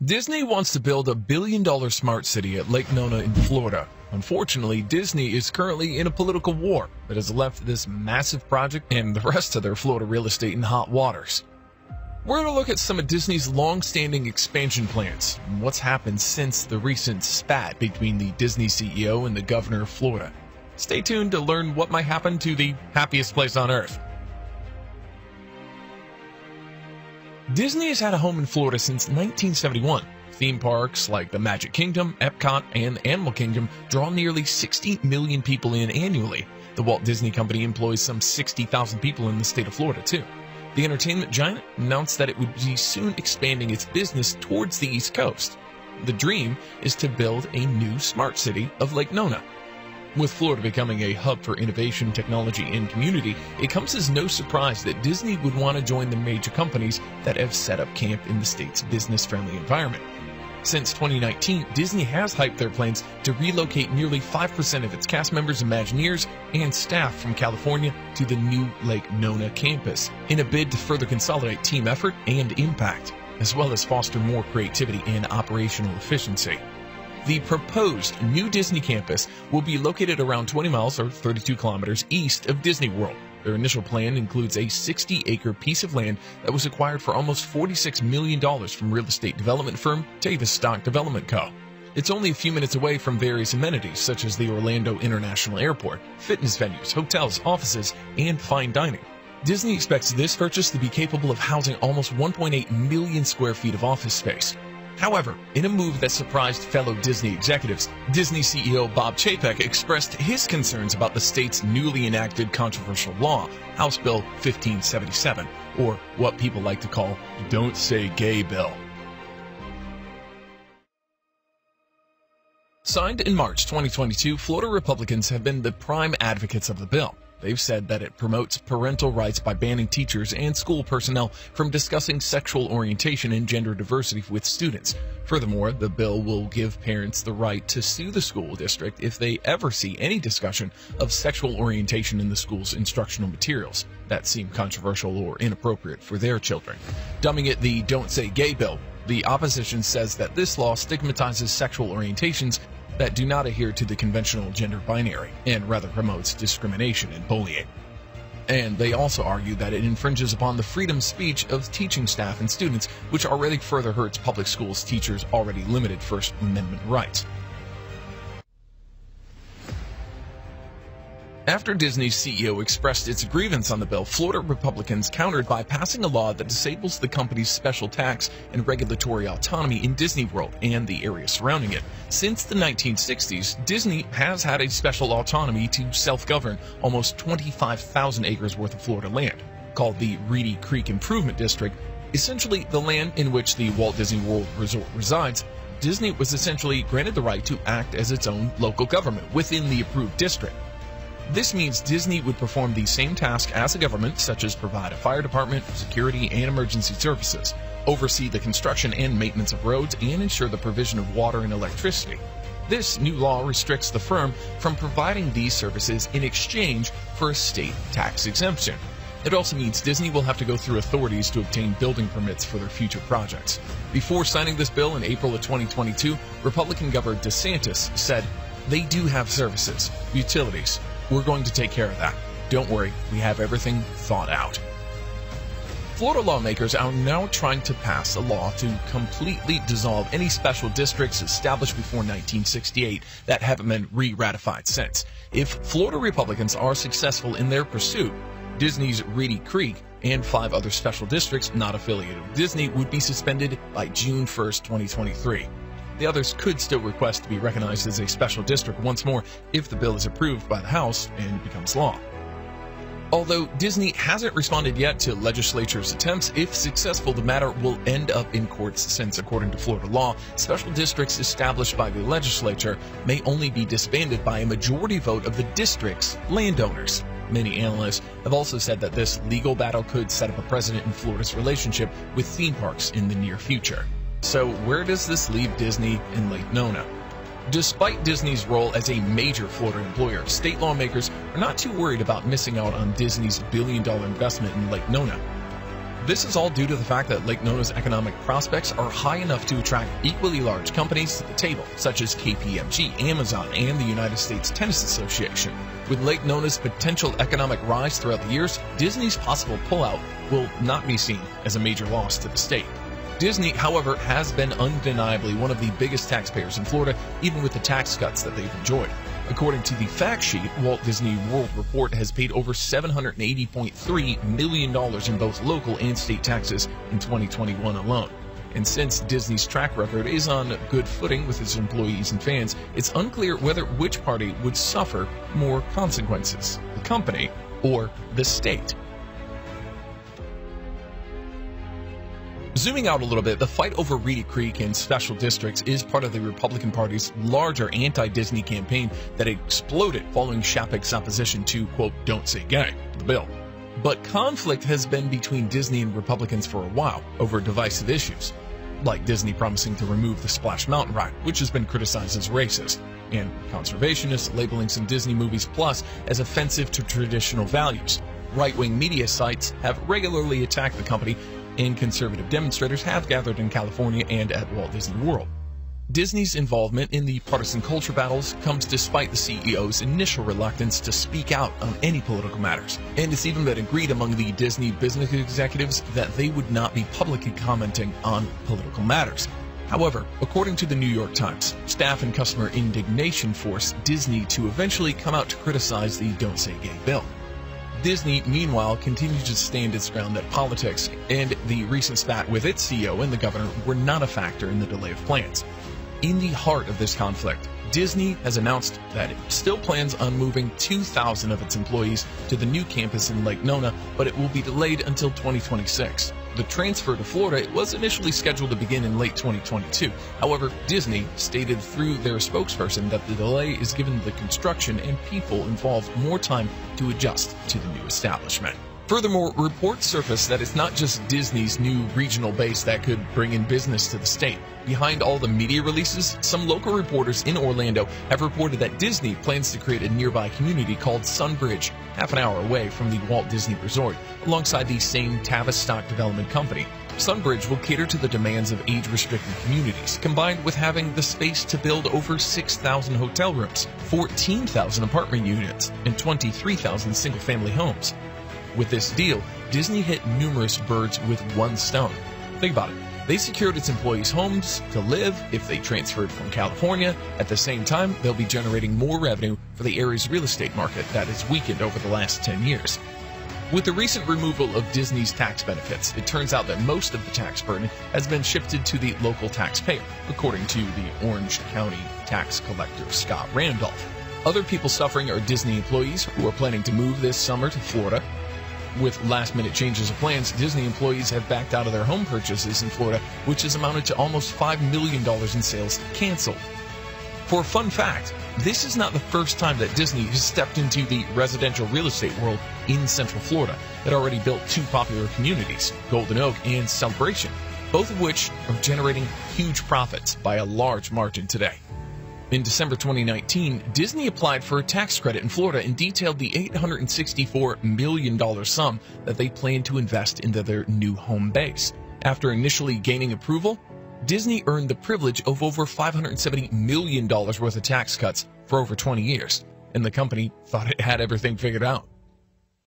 Disney wants to build a billion-dollar smart city at Lake Nona in Florida. Unfortunately, Disney is currently in a political war that has left this massive project and the rest of their Florida real estate in hot waters. We're going to look at some of Disney's long-standing expansion plans and what's happened since the recent spat between the Disney CEO and the governor of Florida. Stay tuned to learn what might happen to the happiest place on earth. Disney has had a home in Florida since 1971. Theme parks like the Magic Kingdom, Epcot, and Animal Kingdom draw nearly 60 million people in annually. The Walt Disney Company employs some 60,000 people in the state of Florida, too. The entertainment giant announced that it would be soon expanding its business towards the East Coast. The dream is to build a new smart city of Lake Nona. With Florida becoming a hub for innovation, technology, and community, it comes as no surprise that Disney would want to join the major companies that have set up camp in the state's business-friendly environment. Since 2019, Disney has hyped their plans to relocate nearly 5% of its cast members, Imagineers, and staff from California to the new Lake Nona campus in a bid to further consolidate team effort and impact, as well as foster more creativity and operational efficiency. The proposed new Disney campus will be located around 20 miles or 32 kilometers east of Disney World. Their initial plan includes a 60-acre piece of land that was acquired for almost $46 million from real estate development firm Tavistock Development Co. It's only a few minutes away from various amenities such as the Orlando International Airport, fitness venues, hotels, offices, and fine dining. Disney expects this purchase to be capable of housing almost 1.8 million square feet of office space. However, in a move that surprised fellow Disney executives, Disney CEO Bob Chapek expressed his concerns about the state's newly enacted controversial law, House Bill 1577, or what people like to call the Don't Say Gay Bill. Signed in March 2022, Florida Republicans have been the prime advocates of the bill. They've said that it promotes parental rights by banning teachers and school personnel from discussing sexual orientation and gender diversity with students. Furthermore, the bill will give parents the right to sue the school district if they ever see any discussion of sexual orientation in the school's instructional materials that seem controversial or inappropriate for their children. Dubbing it the Don't Say Gay Bill, the opposition says that this law stigmatizes sexual orientations that do not adhere to the conventional gender binary and rather promotes discrimination and bullying. And they also argue that it infringes upon the freedom of speech of teaching staff and students, which already further hurts public schools' teachers' already limited First Amendment rights. After Disney's CEO expressed its grievance on the bill, Florida Republicans countered by passing a law that disables the company's special tax and regulatory autonomy in Disney World and the area surrounding it. Since the 1960s, Disney has had a special autonomy to self-govern almost 25,000 acres worth of Florida land, called the Reedy Creek Improvement District. Essentially the land in which the Walt Disney World Resort resides. Disney was essentially granted the right to act as its own local government within the approved district. This means Disney would perform the same task as a government, such as provide a fire department, security, and emergency services, oversee the construction and maintenance of roads, and ensure the provision of water and electricity. This new law restricts the firm from providing these services in exchange for a state tax exemption. It also means Disney will have to go through authorities to obtain building permits for their future projects. Before signing this bill in April of 2022, Republican Governor DeSantis said, "They do have services, utilities. We're going to take care of that. Don't worry, we have everything thought out." Florida lawmakers are now trying to pass a law to completely dissolve any special districts established before 1968 that haven't been re-ratified since. If Florida Republicans are successful in their pursuit, Disney's Reedy Creek and 5 other special districts not affiliated with Disney would be suspended by June 1st, 2023. The others could still request to be recognized as a special district once more if the bill is approved by the House and becomes law. Although Disney hasn't responded yet to legislature's attempts, if successful, the matter will end up in courts since, according to Florida law, special districts established by the legislature may only be disbanded by a majority vote of the district's landowners. Many analysts have also said that this legal battle could set up a precedent in Florida's relationship with theme parks in the near future. So where does this leave Disney and Lake Nona? Despite Disney's role as a major Florida employer, state lawmakers are not too worried about missing out on Disney's billion-dollar investment in Lake Nona. This is all due to the fact that Lake Nona's economic prospects are high enough to attract equally large companies to the table, such as KPMG, Amazon, and the United States Tennis Association. With Lake Nona's potential economic rise throughout the years, Disney's possible pullout will not be seen as a major loss to the state. Disney, however, has been undeniably one of the biggest taxpayers in Florida, even with the tax cuts that they've enjoyed. According to the fact sheet, Walt Disney World Report has paid over $780.3 million in both local and state taxes in 2021 alone. And since Disney's track record is on good footing with its employees and fans, it's unclear whether which party would suffer more consequences, the company or the state. Zooming out a little bit, the fight over Reedy Creek and special districts is part of the Republican Party's larger anti-Disney campaign that exploded following Shapik's opposition to, quote, "don't say gay," the bill. But conflict has been between Disney and Republicans for a while over divisive issues, like Disney promising to remove the Splash Mountain ride, which has been criticized as racist, and conservationists labeling some Disney movies Plus as offensive to traditional values. Right-wing media sites have regularly attacked the company, and conservative demonstrators have gathered in California and at Walt Disney World. Disney's involvement in the partisan culture battles comes despite the CEO's initial reluctance to speak out on any political matters, and it's even been agreed among the Disney business executives that they would not be publicly commenting on political matters. However, according to the New York Times, staff and customer indignation forced Disney to eventually come out to criticize the Don't Say Gay bill. Disney, meanwhile, continues to stand its ground that politics and the recent spat with its CEO and the governor were not a factor in the delay of plans. In the heart of this conflict, Disney has announced that it still plans on moving 2,000 of its employees to the new campus in Lake Nona, but it will be delayed until 2026. The transfer to Florida was initially scheduled to begin in late 2022. However, Disney stated through their spokesperson that the delay is given the construction and people involved more time to adjust to the new establishment. Furthermore, reports surfaced that it's not just Disney's new regional base that could bring in business to the state. Behind all the media releases, some local reporters in Orlando have reported that Disney plans to create a nearby community called Sunbridge, half an hour away from the Walt Disney Resort, alongside the same Tavistock development company. Sunbridge will cater to the demands of age-restricted communities, combined with having the space to build over 6,000 hotel rooms, 14,000 apartment units, and 23,000 single-family homes. With this deal, Disney hit numerous birds with one stone. Think about it. They secured its employees' homes to live if they transferred from California. At the same time, they'll be generating more revenue for the area's real estate market that has weakened over the last 10 years. With the recent removal of Disney's tax benefits, it turns out that most of the tax burden has been shifted to the local taxpayer, according to the Orange County tax collector Scott Randolph. Other people suffering are Disney employees who are planning to move this summer to Florida. With last-minute changes of plans, Disney employees have backed out of their home purchases in Florida, which has amounted to almost $5 million in sales canceled. For a fun fact, this is not the first time that Disney has stepped into the residential real estate world in Central Florida. It already built two popular communities, Golden Oak and Celebration, both of which are generating huge profits by a large margin today. In December 2019, Disney applied for a tax credit in Florida and detailed the $864 million sum that they plan to invest into their new home base. After initially gaining approval, Disney earned the privilege of over $570 million worth of tax cuts for over 20 years, and the company thought it had everything figured out.